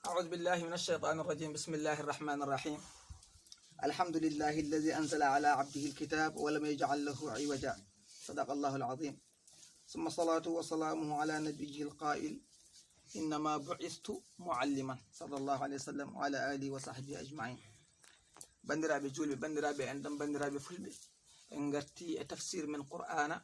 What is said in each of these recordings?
أعوذ بالله من الشيطان الرجيم. بسم الله الرحمن الرحيم. الحمد لله الذي أنزل على عبده الكتاب ولم يجعل له عوجا. صدق الله العظيم. ثم صلاة وسلامه على نبيه القائل إنما بعثت معلما صلى الله عليه وسلم وعلى آله وصحبه أجمعين. بندرابي جولبي بندرابي عندما بندرابي فلبي انغرتي تفسير من القرآن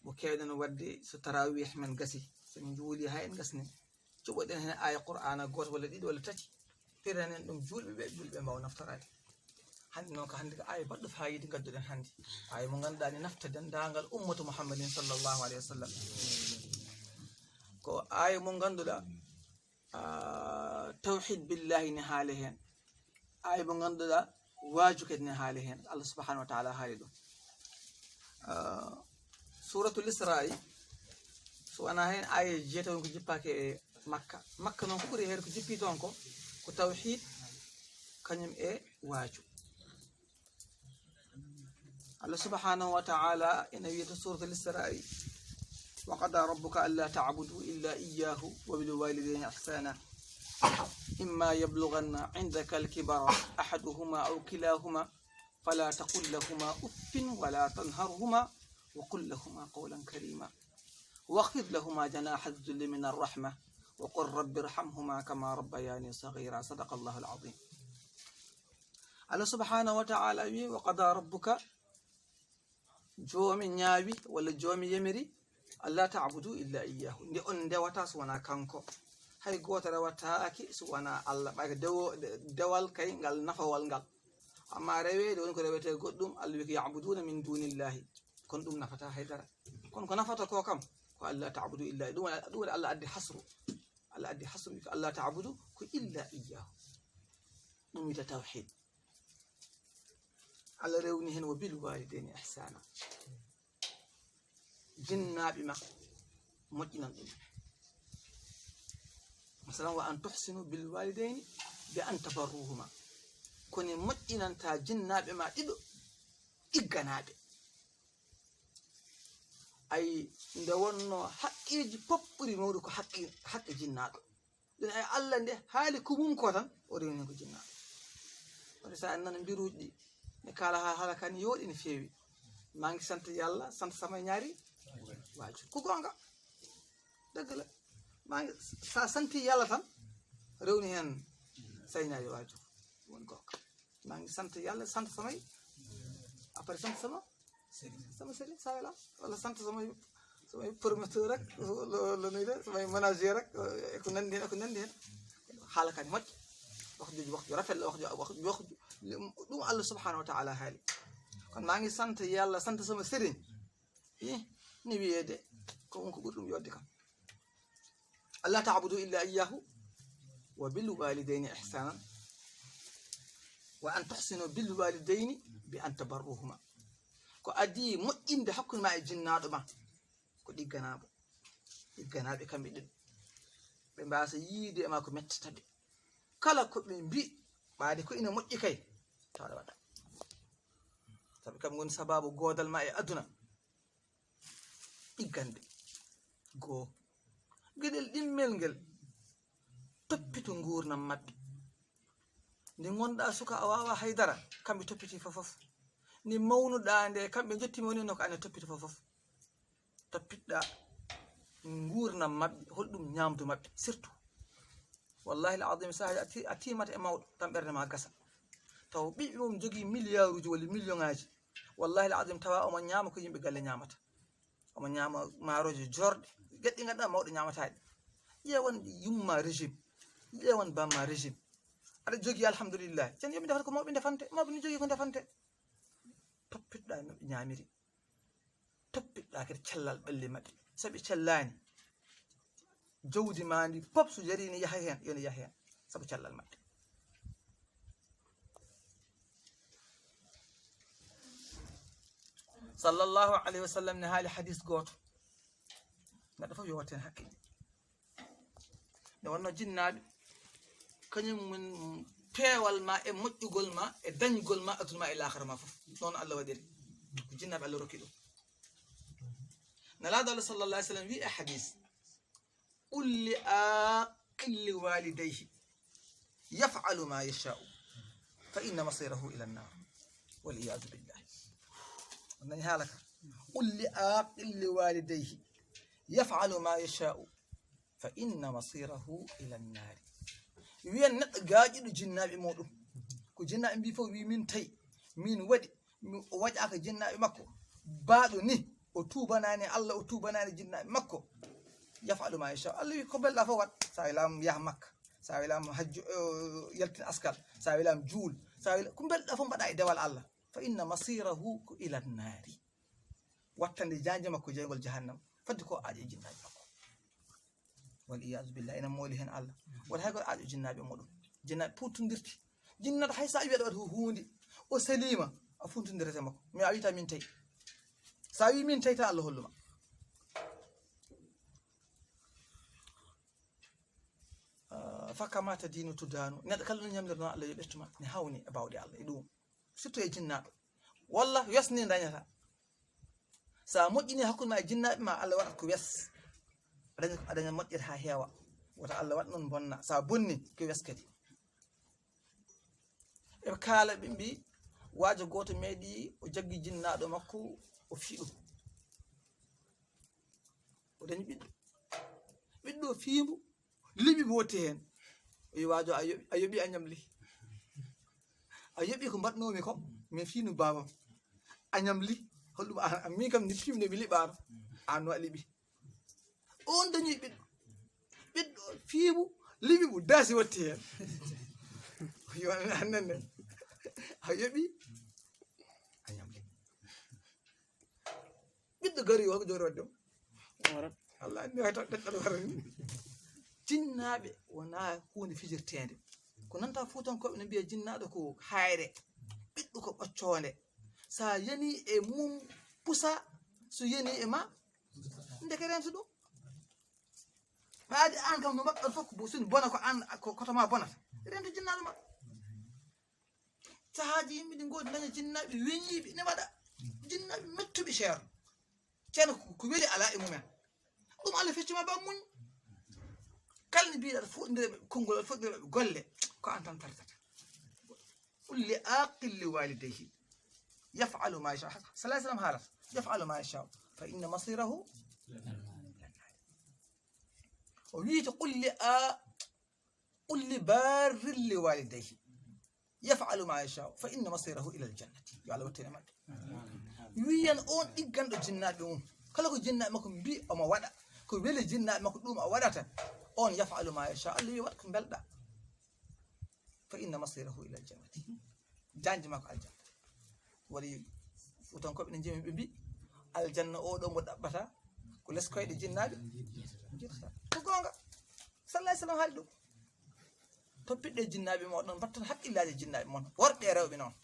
وكيدن ودي ستراويح من قسي سنجولي هاي انغسني جوبو دين هنا آية قرآن غوت ولا ديد ولا تاتي فيرانين دم جولبي ماو نفتراتي hande noon ko hande ko aaya baɗɗo fayida gadduɗen hande aaya mo ganduɗa ni nafta dendagal ummatu muhammadin sallllahu alayhi wa sallam ko aaya mo ganduɗa tawhid billahi ni haali hen aaya mo ganduɗa waaju kadi ni haali hen allah subhanahu wa taala haali ɗum suratul isra'i so wona hen aaya jeetawon ko jippake e makka noon ko ɓuuri heede ko jippi toon ko tawhid kañum e waaju الله سبحانه وتعالى إن في سورة الإسراء وقضى ربك ألا تعبدوا إلا إياه وبالوالدين إحسانا إما يبلغن عندك الكبر أحدهما أو كلاهما فلا تقل لهما أف ولا تنهرهما وقل لهما قولا كريما واخفض لهما جناح الذل من الرحمة وقل رب ارحمهما كما ربياني صغيرا. صدق الله العظيم. الله سبحانه وتعالى وقضى ربك joomi ñaawi walla joomi yemiri alla ta'budu illa iyyahu nde on ndewata so wona kanko hay goto rewataaki so wona allah ɓayka dewal kay ngal nafawal ngal amma rewede woni ko rewete goɗɗum allah wi ko ya'buduna min dunillahi kono ɗum nafata haydara kono ko nafata ko kam ko alla ta'budu illa ɗum waɗi allah addi hasru ko alla ta'budu ko illa iyyahu ɗum wiyta tawhid. Allah rewni hen wo bil walidayni ihsana jinnaɓe ma moƴƴinan ɗum masalan wa an tuhsinu bil walidayni bi an tabarruhuma koni moƴƴinanta jinnaɓe ma ɗiɗo igganaɓe ay nde wonno haqqiji pop ɓuuri mawɗu ko haqqe jinnaɗo ɗum ay Allah nde haali ko mum ko tan o rewni hen ko jinnaɗo woni sa nana mbiruji ɗi ne kala hala kan yooɗi ne feewi mangi sante yalla sante sama ñaari waaju ko gonga dëgg la mangi sa santi yalla tan rewni hen say ñaari waaju won gonga mangi sante yalla sante samay après sante sama sëriñ sawela wala sante samay promoteur rek lo nuyde samay manager rek ko nandi hen hala kan moƴƴ wax ju rafet la wax ɗum Allah subhanahu wa ta'ala haali kono maa ngi sant yàlla sant sama sëriñ ni wiyeede ko won ko ɓuri ɗum yodde kam alla ta'budu illa iyyahu wa bil walidayni ihsanan wa an tuhsinu bil walidayni bi an tabarruhuma ko adi moƴƴinde hakkude ma e jinnaɗo ma ko ɗigganaɓe kamɓe ɗiɗo ɓe mbasa yiide e ma ko mettataɓe kala ko ɓe mbi ɓaade ko ina moƴƴi kay tawaɗa waɗa sabi kam woni sababu godal ma e aduna ɗiggande goo gueɗel ɗimmel ngel toppito gurnam maɓɓe nde gonɗa suka a wawa haydara kamɓe toppiti fofof ni mawnuɗa nde kamɓe jettima woni no ko ane toppito fofof toppitɗa gurnam maɓɓe holɗum ñamdu maɓɓe surtout wallahi alazim sa a timata e mawɗo tan ɓerde ma gasa taw ɓiɓɓe mum jogui milliard uji walla million ngaji wallahi alazim tawa omo ñaama ko yimɓe galle ñamata omo ñaama maaroje jorɗe gueɗɗi ganduɗa mawɗo ñamataɗe ƴeewon yumma régime ƴeewon bamma régime aɗa jogui alhamdulillah jen yomi defata ko mawɓe defante mawɓe ni jogui ko defante toppitɗa noɓe ñamiri toppitɗa kadi cellal ɓalli maɓɓe saaɓe cellani jawdi ma ndi pop so jarini yaha hen yoni yaha hen sabu cellal maɓɓe sallllahu alayhi wa sallam ne haali hadis goto neɗɗo fof yowaten hakkille nde wonno jinnaɓe kañum min peewal ma e moƴƴugol ma e dañgol ma aduna ma e lahara ma fof noon Allah waɗiri ko jinnaɓe Allah rokki ɗum nelaɗo Allah sallallah alih w sallam wi e hadis قل لآقل والديه يفعل ما يشاء فإن مصيره إلى النار والعياذ بالله. ونني هالك قل لآقل والديه يفعل ما يشاء فإن مصيره إلى النار. وين نتقاجي الجنة بموضوع كجنة بيفو بمن تي من ودي وجهك جنة مكو بعد ني أتوبنا الله أتوبنا جنة مكو يفعل ما يشاء. الله يقبل لا فوت سايلام يهمك سايلام حج يلتن أسكال سايلام جول سايلام كم بل لا فم بدأ يدوال الله فإن مصيره إلى النار. وقتن جانج مكو جنگل جهنم فدكو أجي جنة مكو والعياذ بالله. إن مولهن الله والهاجر أجي جنة بمولو جنة بوتون درتي جنة حي سايبي أدوات هوندي وسليمة أفوتون درتي مكو مي أبيتا من تي سايبي من تي تا الله هلما. فكما تدين تدان ندخل نيامدنا الله يبتما نهاوني about الله يدوم surtout e jinnaɓe walla wesni dañata sa moƴƴini hakkude ma e jinnaɓe ma Allah waɗat ko wes adaña moƴƴere ha heewa wota Allah waɗ noon bonna sa bonni ko wes kadi. eɓe kaala ɓe mbi waajo goto meeɗi o jaggi jinnaɗo makko o fiɗum o dañi ɓiɗɗo fiimu liɓi wote hen o yi waajo a yoɓi a ñamli a yoɓi ko mbaɗnomi ko min fiinu babam a ñamli holɗum min kam ni fimde mi liɓano an no a liɓi on dañi ɓiɗɗo fiimu liɓi mo daasi wotte hen yo annenne a yoɓi a ñamli ɓiɗɗo gari o ko jori waddem Allah andi way taw ɗeɗɗal warani. jinnaɓe wona hunde fijirtede ko nanta fuutankoɓe ne mbiya jinnaɗo ko hayre ɓiɗɗo ko ɓocconde sa yani e mum pusa so yani e ma ndeke remta ɗum ɓaade an kam no mbaɗɗon fof ko soni bona ko an ko kotoma bonata rento jinnaɗo ma. sahaji yimɓe ɗi godi daña jinnaɓe weñiɓe ne waɗa jinnaɓe mettuɓe ceero ceerno ko weeli ala e mumen ɗum Allah feccuma ba muñ kala ne mbiɗa foɗodireɓe konngol foɗodireɓe golle ko an tan tartata. qul li aqilli walidayhi yaf'alu ma yasha sallallahu alaihi wasallam haalata yaf'alu ma yasha fa inna masirahu o wiite qul li barrin li walidayhi yaf'alu ma yasha fa inna masirahu ila aljannati. yo Allah wattene maɓɓe wiyan on ɗigganɗo jinnaɓe mum kala ko jinnaɓe makko mbi omo waɗa ko weli jinnaɓe makko ɗum o waɗata on yaf'alu ma yasha. Allah wi wat ko belɗa fa inna masirahu ila aljannati janji makko aljanna. waɗi fuutankoɓe ne jemi ɓe mbi aljanna oɗo mo ɗaɓɓata ko less koyɗe jinnaɓe jirta ko gonga. sallallahu alaihi wasallam haali ɗum toppiɗɗe jinnaɓe moɗon mbatton haqqillaji jinnaɓe mon worɓe e rewɓe noon.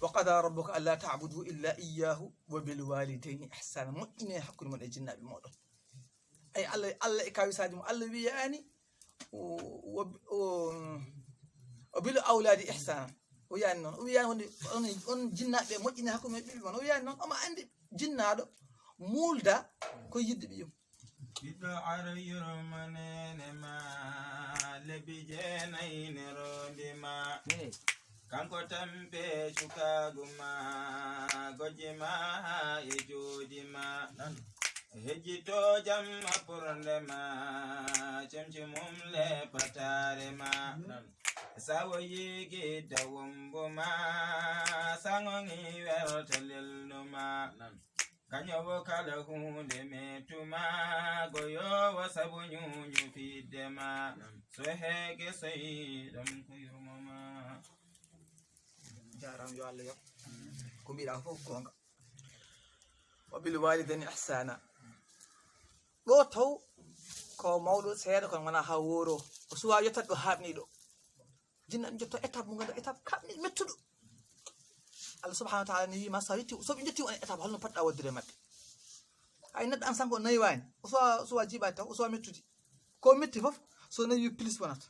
وقضى ربك ألا تعبدوا إلا إياه وبالوالدين إحسانا مؤمنين حكم من الجنة بموضوع أي الله إكاوي ساجم الله بياني وبالأولاد إحسانا ويان جنة مؤمنين حكم من الجنة ويان أما عندي جنة مولدا كو يد بيوم بيدو عرير منين ما لبيجينين رودما kanko tampe cukaguma gojima e jodima hejjito jamma purndema cemci mum le patarema sawo yigi dawumbuma sangongi werta lelnuma kanyowo kala hunde metuma goyowo sabu nyunyu fiddema so hege soyi ɗum ko yurmoma. jaram yo Allah yo ko mbiɗa fof gonga. wa bil walidayni ihsana ɗo taw ko mawɗo seeɗa kon wona ha woro o suwa yettat ɗo haɓni ɗo jinnaɓe jotto étape mo ganduɗa étape kaɓni mettuɗo. Allah subhanahu wa ta'ala ni wima sa yetti soɓe jetti on étape holno poɗɗa waddire mabɓe. hay neɗɗo an sanko nayiwani o suwa jiiɓade taw o suwa mettude ko metti fof so nayi plus wonata.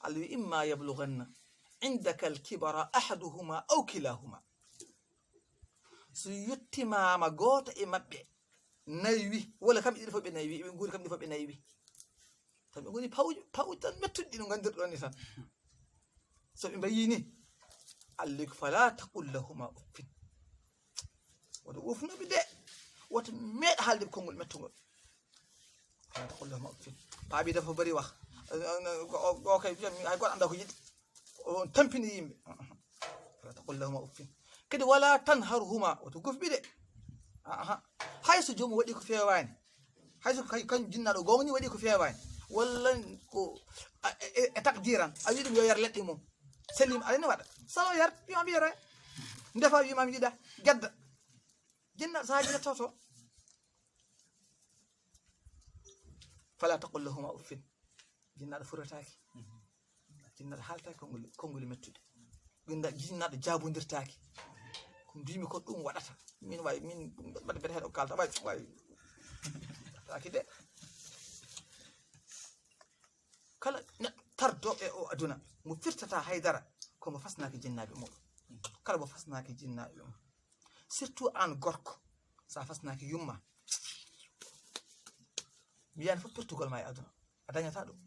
Allah wi imma yablughanna عندك الكبر أحدهما أو كلاهما so yettimama goto e mabɓe naywi walla kamɓe ɗiɗi fof ɓe naywi ɓe guuri kamɓe fof ɓe naywi tan ɓe goni pawuji tan mettuɗi ɗi no gandirɗon ni tan so ɓe mbayi ni allah ko fala taqul lahuma uffin woto ufnoɓe de woto meeɗa haalde konngol mettugol fala taqul lahuma uffin paaɓi dafa bari wax o kay hay goto anda ko yiɗi on tampini yimɓe fala taqul lahuma uffin kadi wala tanharhuma woto gufɓi de hayso jomum waɗi ko fewani hayso kañum jinnaɗo gongni waɗi ko fewani walla ko e takdiran a wi ɗum yo yar leɗɗe mum selim aɗani waɗa salo yar wimami yara ndefa wimami yiɗa gedda jinnaɗo sahaji yettoto fala taqul lahuma uffin jinnaɗo furataki jinnaɗo haaltaki konngol mettude jinnaɗo jabodirtaki ko mbimi ko ɗum waɗata min wawi min mbaɗa heɗo kalta wawi taki de kala neɗɗo tardo e o aduna mo firtata haydara komo fasnaki jinnaɓe muɗum kala mo fasnaki jinnaɓe mum surtout an gorko sa fasnaki yumma mbiyani fof pirtugol ma e aduna a dañata ɗum